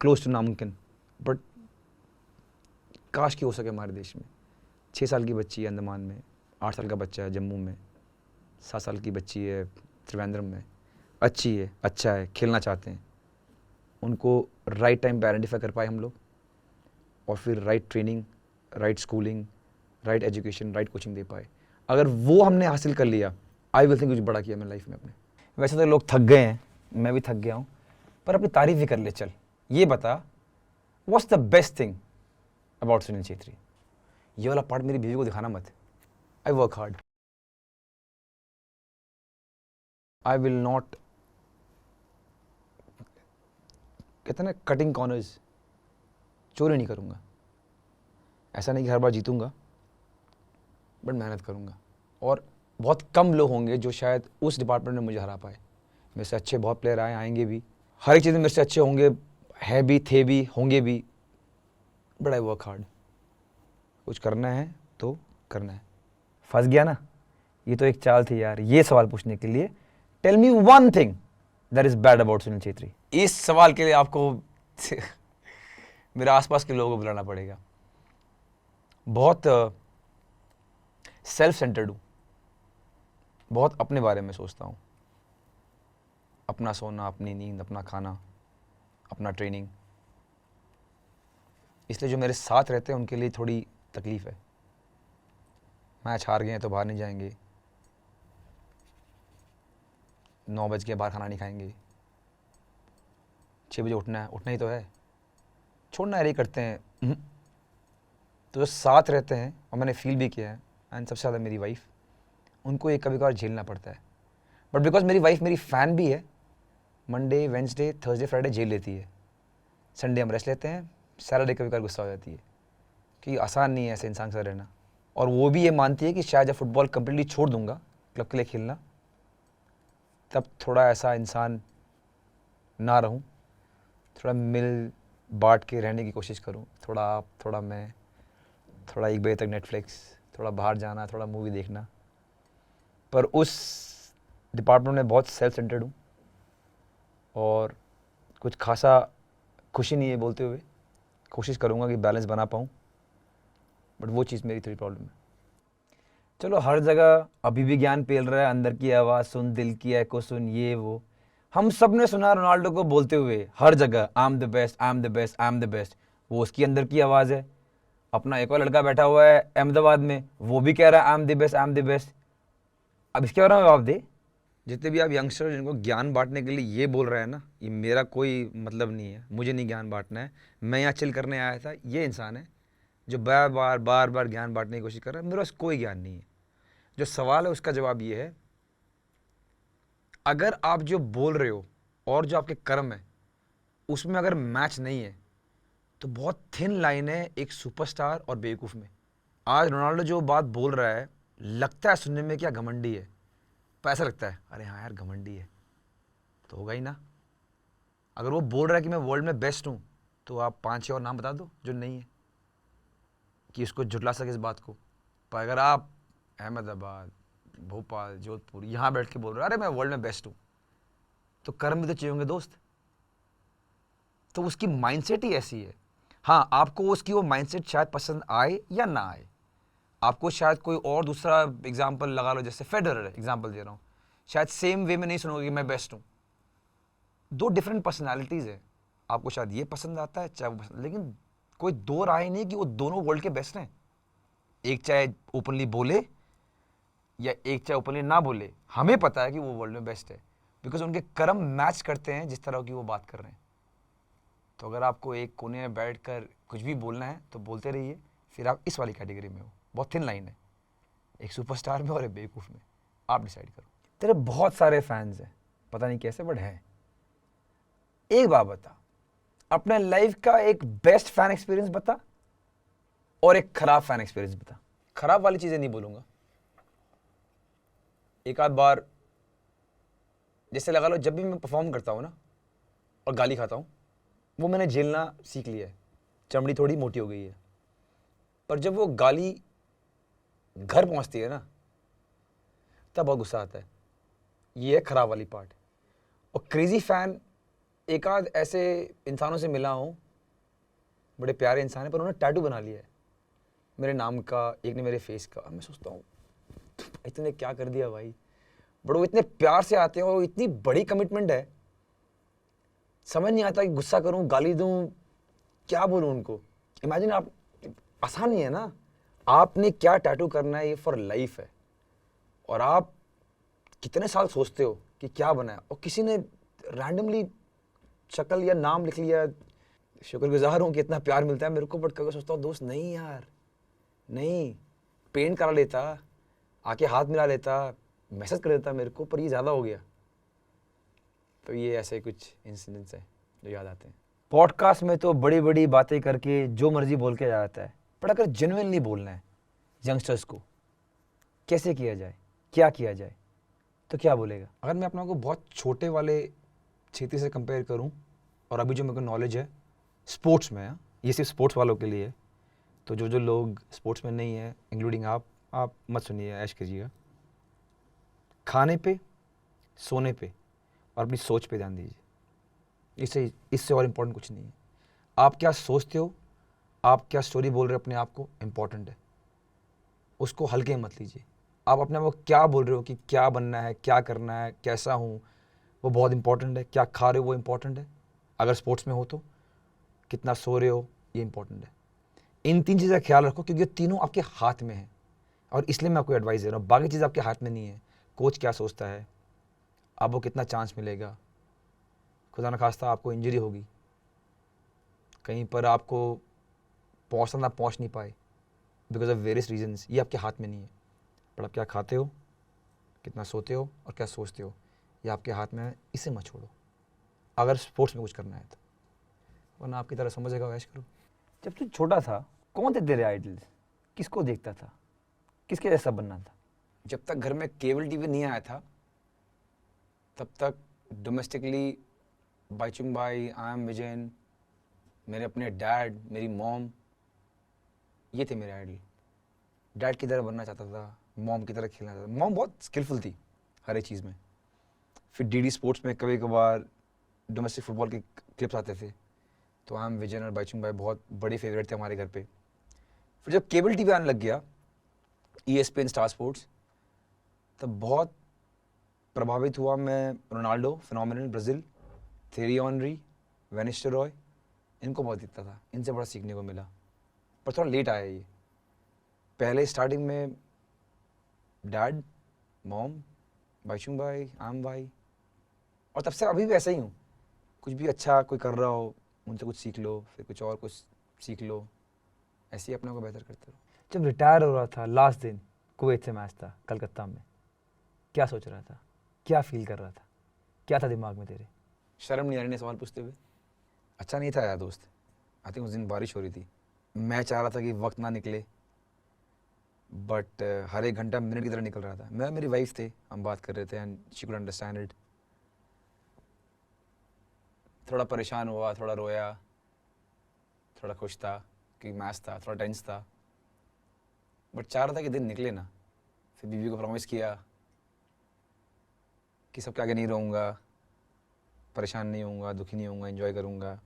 क्लोज टू नामुमकिन, बट काश की हो सके हमारे देश में। 6 साल की बच्ची है अंडमान में, 8 साल का बच्चा है जम्मू में, 7 साल की बच्ची है त्रिवेंद्रम में, अच्छी है, अच्छा है, खेलना चाहते हैं, उनको राइट टाइम पे आइडेंटिफाई कर पाए हम लोग, और फिर right training, right schooling, right education, right coaching दे पाए। अगर वो हमने हासिल कर लिया, आई विल थिंक कुछ बड़ा किया मैंने लाइफ में अपने। वैसे तो लोग थक गए हैं, मैं भी थक गया हूँ, पर अपनी तारीफ ही कर ले। चल ये बता, what's the best thing about Sunil Chhetri? ये वाला पार्ट मेरी बीवी को दिखाना मत। I work hard, I will not, कहते ना कटिंग कॉर्नर्स, चोरी नहीं करूँगा। ऐसा नहीं कि हर बार जीतूंगा, बट मेहनत करूँगा। और बहुत कम लोग होंगे जो शायद उस डिपार्टमेंट में मुझे हरा पाए। मेरे से अच्छे बहुत प्लेयर आएंगे भी, हर एक चीज़ में मेरे से अच्छे होंगे, है भी, थे भी, होंगे भी, बट आई वर्क हार्ड। कुछ करना है तो करना है। फंस गया ना? ये तो एक चाल थी यार, ये सवाल पूछने के लिए। Tell me one thing that is bad about Sunil Chhetri. इस सवाल के लिए आपको मेरे आसपास के लोगों को बुलाना पड़ेगा। बहुत सेल्फ सेंटर्ड हूँ, बहुत अपने बारे में सोचता हूँ, अपना सोना, अपनी नींद, अपना खाना, अपना ट्रेनिंग। इसलिए जो मेरे साथ रहते हैं उनके लिए थोड़ी तकलीफ है। मैच हार गए हैं तो बाहर नहीं जाएंगे, 9 बज के बाहर खाना नहीं खाएंगे, 6 बजे उठना है, उठना ही तो है, छोड़ना है, यही करते हैं। तो जो साथ रहते हैं, और मैंने फील भी किया है, एंड सबसे ज़्यादा मेरी वाइफ, उनको ये कभी कभार झेलना पड़ता है। बट बिकॉज मेरी वाइफ मेरी फ़ैन भी है, मंडे, वेंसडे, थर्सडे, फ्राइडे झेल लेती है, संडे हम रेस्ट लेते हैं, सैटरडे कभी कभार गुस्सा हो जाती है कि आसान नहीं है ऐसे इंसान के साथ रहना। और वो भी ये मानती है कि शायद जब फुटबॉल कम्प्लीटली छोड़ दूंगा क्लब के लिए खेलना, तब थोड़ा ऐसा इंसान ना रहूं, थोड़ा मिल बांट के रहने की कोशिश करूं, थोड़ा आप, थोड़ा मैं, थोड़ा 1 बजे तक नेटफ्लिक्स, थोड़ा बाहर जाना, थोड़ा मूवी देखना। पर उस डिपार्टमेंट में बहुत सेल्फ सेंटर्ड हूँ, और कुछ खासा खुशी नहीं है बोलते हुए। कोशिश करूँगा कि बैलेंस बना पाऊँ, बट वो चीज़ मेरी थोड़ी प्रॉब्लम है। चलो, हर जगह अभी भी ज्ञान पेल रहा है, अंदर की आवाज़ सुन, दिल की एको सुन, ये वो, हम सब ने सुना रोनाल्डो को बोलते हुए हर जगह I am the best, I am the best, I am the best. वो उसकी अंदर की आवाज़ है। अपना एक और लड़का बैठा हुआ है अहमदाबाद में, वो भी कह रहा है I am the best, I am the best. अब इसके बारे में जवाब दे। जितने भी आप यंगस्टर जिनको ज्ञान बांटने के लिए ये बोल रहे हैं ना, ये मेरा कोई मतलब नहीं है, मुझे नहीं ज्ञान बांटना है, मैं यहाँ चिल करने आया था। ये इंसान है जो बार बार ज्ञान बांटने की कोशिश कर रहा है। मेरे पास कोई ज्ञान नहीं है। जो सवाल है उसका जवाब ये है, अगर आप जो बोल रहे हो और जो आपके कर्म है उसमें अगर मैच नहीं है तो बहुत थिन लाइन है एक सुपरस्टार और बेवकूफ़ में। आज रोनाल्डो जो बात बोल रहा है लगता है सुनने में क्या घमंडी है, पर ऐसा लगता है अरे हाँ यार घमंडी है तो होगा ही ना। अगर वो बोल रहा है कि मैं वर्ल्ड में बेस्ट हूँ तो आप 5-6 और नाम बता दो जो नहीं है, कि उसको झुटला सके इस बात को। पर अगर आप अहमदाबाद, भोपाल, जोधपुर यहाँ बैठ के बोल रहे हो अरे मैं वर्ल्ड में बेस्ट हूँ, तो कर्म भी तो चाहिए होंगे दोस्त। तो उसकी माइंडसेट ही ऐसी है। हाँ, आपको उसकी वो माइंडसेट शायद पसंद आए या ना आए। आपको शायद कोई और दूसरा एग्जाम्पल लगा लो, जैसे फेडरर एग्जाम्पल दे रहा हूँ, शायद सेम वे में नहीं सुनोगे कि मैं बेस्ट हूँ। दो डिफरेंट पर्सनालिटीज़ है। आपको शायद ये पसंद आता है चाहे वो पसंद, लेकिन कोई दो राय नहीं कि वो दोनों वर्ल्ड के बेस्ट हैं। एक चाहे ओपनली बोले या एक चाहे ओपनली ना बोले, हमें पता है कि वो वर्ल्ड में बेस्ट है, बिकॉज उनके कर्म मैच करते हैं जिस तरह की वो बात कर रहे हैं। तो अगर आपको एक कोने में बैठकर कुछ भी बोलना है तो बोलते रहिए, फिर आप इस वाली कैटेगरी में हो। बहुत थिन लाइन है एक सुपरस्टार में और एक बेवकूफ़ में। आप डिसाइड करो। तेरे बहुत सारे फैंस हैं, पता नहीं कैसे बट हैं। एक बात बता, अपने लाइफ का एक बेस्ट फैन एक्सपीरियंस बता और एक खराब फैन एक्सपीरियंस बता। खराब वाली चीज़ें नहीं बोलूँगा। एक आध बार जैसे लगा लो जब भी मैं परफॉर्म करता हूँ ना और गाली खाता हूँ, वो मैंने झेलना सीख लिया है। चमड़ी थोड़ी मोटी हो गई है, पर जब वो गाली घर पहुँचती है ना तब बहुत गुस्सा आता है। ये है खराब वाली पार्ट। और क्रेजी फ़ैन, एक आध ऐसे इंसानों से मिला हूँ, बड़े प्यारे इंसान है, पर उन्होंने टैटू बना लिया है मेरे नाम का, एक ने मेरे फेस का। मैं सोचता हूँ इतने क्या कर दिया भाई, बट वो इतने प्यार से आते हैं और इतनी बड़ी कमिटमेंट है, समझ नहीं आता कि गुस्सा करूँ, गाली दूँ, क्या बोलूँ उनको। इमेजिन आप, आसान नहीं है ना, आपने क्या टैटू करना है, ये फॉर लाइफ है। और आप कितने साल सोचते हो कि क्या बना है, और किसी ने रैंडमली शक्ल या नाम लिख लिया। शुक्रगुजार हूँ कि इतना प्यार मिलता है मेरे को, बट कभी सोचता हूँ दोस्त नहीं यार, नहीं, पेंट करा लेता, आके हाथ मिला लेता, मैसेज कर देता मेरे को, पर ये ज़्यादा हो गया। तो ये ऐसे कुछ इंसिडेंट्स हैं जो याद आते हैं। पॉडकास्ट में तो बड़ी बड़ी बातें करके जो मर्जी बोल के जाता है, पर अगर जेन्युइनली बोलना है यंगस्टर्स को, कैसे किया जाए, क्या किया जाए, तो क्या बोलेगा? अगर मैं अपने को बहुत छोटे वाले क्षेत्र से कंपेयर करूं और अभी जो मेरे को नॉलेज है स्पोर्ट्स में, ये सिर्फ स्पोर्ट्स वालों के लिए है, तो जो जो लोग स्पोर्ट्स में नहीं है इंक्लूडिंग आप मत सुनिए, ऐश कीजिएगा। खाने पे, सोने पे और अपनी सोच पे ध्यान दीजिए। इससे और इम्पोर्टेंट कुछ नहीं है। आप क्या सोचते हो, आप क्या स्टोरी बोल रहे हो अपने आप को, इम्पोर्टेंट है। उसको हल्के में मत लीजिए। आप अपने आप को क्या बोल रहे हो कि क्या बनना है, क्या करना है, कैसा हूँ, वो बहुत इंपॉर्टेंट है। क्या खा रहे हो वो इंपॉर्टेंट है, अगर स्पोर्ट्स में हो तो। कितना सो रहे हो ये इंपॉर्टेंट है। इन 3 चीज़ें का ख्याल रखो, क्योंकि ये तीनों आपके हाथ में है, और इसलिए मैं आपको एडवाइस दे रहा हूँ। बाकी चीज़ आपके हाथ में नहीं है। कोच क्या सोचता है, आपको कितना चांस मिलेगा, खुदा न खास्ता आपको इंजरी होगी, कहीं पर आपको पहुँचना पहुँच नहीं पाए बिकॉज ऑफ वेरियस रीजन्स, ये आपके हाथ में नहीं है। पर आप क्या खाते हो, कितना सोते हो और क्या सोचते हो, ये आपके हाथ में है। इसे मत छोड़ो अगर स्पोर्ट्स में कुछ करना है तो, वरना आपकी तरह समझेगा वैश करो। जब तू छोटा था कौन थे तेरे आइडल्स, किसको देखता था, किसके जैसा बनना था? जब तक घर में केबल टीवी नहीं आया था तब तक डोमेस्टिकली बाईचुंग भाई, आई एम विजयन, मेरे अपने डैड, मेरी मॉम, ये थे मेरे आइडल। डैड की तरह बनना चाहता था, मॉम की तरह खेलना चाहता था। मॉम बहुत स्किलफुल थी हर एक चीज़ में। फिर डीडी स्पोर्ट्स में कभी कभार डोमेस्टिक फुटबॉल के क्लिप्स आते थे, तो आई एम विजयन और बाईचुंग भाई बहुत बड़े फेवरेट थे हमारे घर पे। फिर जब केबल टीवी आने लग गया, ESPN, स्टार स्पोर्ट्स, तब बहुत प्रभावित हुआ मैं Ronaldo, phenomenal Brazil, Thierry Henry, Wayne Rooney, इनको बहुत दिखता था, इनसे बड़ा सीखने को मिला। पर थोड़ा लेट आया ये। पहले स्टार्टिंग में डैड, मॉम, बाइचुंग भाई, आम भाई, और तब से अभी भी ऐसा ही हूँ। कुछ भी अच्छा कोई कर रहा हो, उनसे कुछ सीख लो, फिर कुछ और कुछ सीख लो, ऐसे ही अपने को बेहतर करते रहो। जब रिटायर हो रहा था लास्ट दिन, कुवैत से मैच था कलकत्ता में, क्या सोच रहा था, क्या फील कर रहा था, क्या था दिमाग में तेरे? शर्म नहीं आ रही सवाल पूछते हुए? अच्छा नहीं था यार दोस्त। आई थिंक उस दिन बारिश हो रही थी। मैं चाह रहा था कि वक्त ना निकले, बट हर एक घंटा मिनट की तरह निकल रहा था। मैं मेरी वाइफ थे, हम बात कर रहे थे and she could understand it. थोड़ा परेशान हुआ, थोड़ा रोया, थोड़ा खुश था कि मैच था, थोड़ा टेंस था, बट चाह रहा था कि दिन निकले ना। फिर बीवी को प्रॉमिस किया कि सबके आगे नहीं रहूँगा, परेशान नहीं होऊंगा, दुखी नहीं होऊंगा, एंजॉय करूँगा।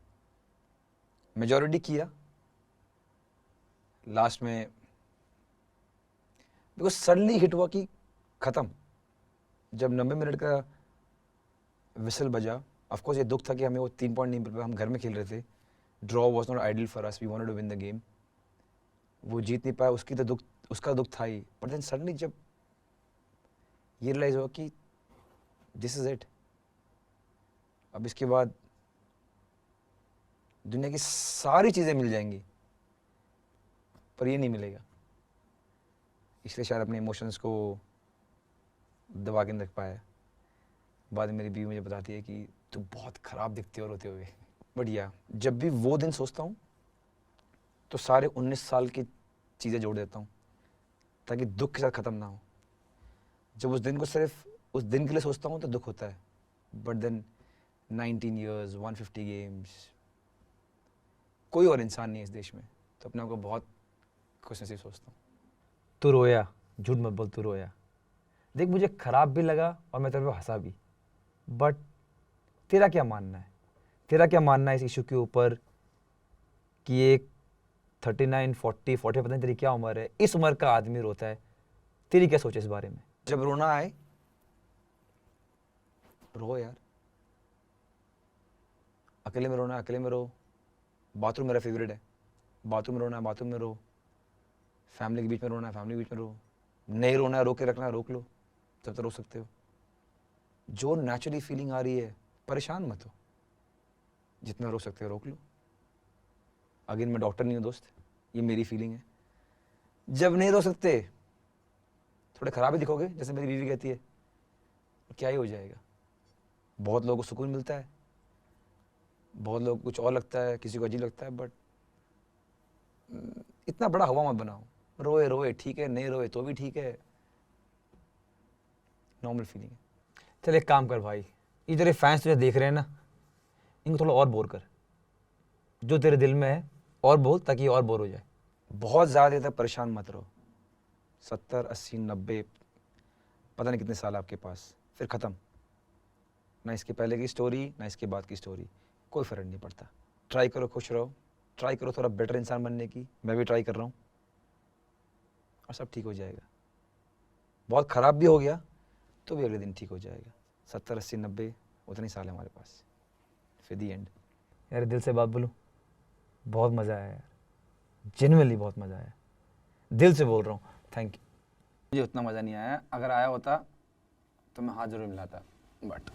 मेजॉरिटी किया। लास्ट में बिकॉज सडनली हिट हुआ कि ख़त्म। जब 90 मिनट का विसल बजा, ऑफकोर्स ये दुख था कि हमें वो 3 पॉइंट नहीं मिल पाया। हम घर में खेल रहे थे, draw was not ideal for us, we wanted to win the game. वो जीत नहीं पाया, उसका दुख था ही। बट देन सडनली जब ये रियलाइज हुआ कि दिस इज इट, अब इसके बाद दुनिया की सारी चीज़ें मिल जाएंगी पर ये नहीं मिलेगा। इसलिए शायद अपने इमोशंस को दबा के नहीं रख पाया। बाद में मेरी बीवी मुझे बताती है कि तू बहुत ख़राब दिखती हो रोते हुए। बट या जब भी वो दिन सोचता हूँ तो सारे 19 साल की चीज़ें जोड़ देता हूँ ताकि दुख के साथ ख़त्म ना हो। जब उस दिन को सिर्फ उस दिन के लिए सोचता हूँ तो दुख होता है, बट देन 19 years, 150 गेम्स, कोई और इंसान नहीं है इस देश में, तो अपने आप को बहुत खुशनसीब सोचता हूँ। तू रोया, झूठ मत बोल, तू रोया। देख, मुझे खराब भी लगा और मैं तेरे पे हंसा भी, बट तेरा क्या मानना है? तेरा क्या मानना है इस इशू के ऊपर कि एक 39, 40 पता नहीं तेरी क्या उम्र है, इस उम्र का आदमी रोता है? तेरी क्या सोच है इस बारे में? जब रोना आए रो यार, अकेले में रोना है अकेले में रो, बाथरूम मेरा फेवरेट है, बाथरूम में रोना है बाथरूम में रो, फैमिली के बीच में रोना है फैमिली के बीच में रो, नहीं रोना है रोक के रखना है रोक लो, तब तक रो सकते हो। जो नेचुरली फीलिंग आ रही है परेशान मत हो, जितना रोक सकते हो रोक लो। अगेन मैं डॉक्टर नहीं हूँ दोस्त, ये मेरी फीलिंग है। जब नहीं रो सकते थोड़े खराब ही दिखोगे, जैसे मेरी बीवी कहती है, क्या ही हो जाएगा। बहुत लोगों को सुकून मिलता है, बहुत लोगों को कुछ और लगता है, किसी को अजीब लगता है, बट इतना बड़ा हवा मत बनाओ। रोए रोए ठीक है, नहीं रोए तो भी ठीक है, नॉर्मल फीलिंग है। चल एक काम कर भाई, ये तेरे फैंस तुझे देख रहे हैं ना, इनको थोड़ा और बोर कर, जो तेरे दिल में है और बोल, ताकि ये और बोर हो जाए। बहुत ज़्यादा देर तक परेशान मत रहो। 70, 80, 90 पता नहीं कितने साल आपके पास, फिर ख़त्म। ना इसके पहले की स्टोरी ना इसके बाद की स्टोरी, कोई फ़र्क नहीं पड़ता। ट्राई करो खुश रहो, ट्राई करो थोड़ा बेटर इंसान बनने की। मैं भी ट्राई कर रहा हूँ और सब ठीक हो जाएगा। बहुत ख़राब भी हो गया तो भी अगले दिन ठीक हो जाएगा। 70, 80, 90 उतने साल है हमारे पास, फिर दी एंड। यार दिल से बात बोलूं, बहुत मज़ा आया यार, जेन्युइनली बहुत मज़ा आया, दिल से बोल रहा हूँ, थैंक यू। मुझे उतना मज़ा नहीं आया, अगर आया होता तो मैं हाथ जरूर मिलाता, बट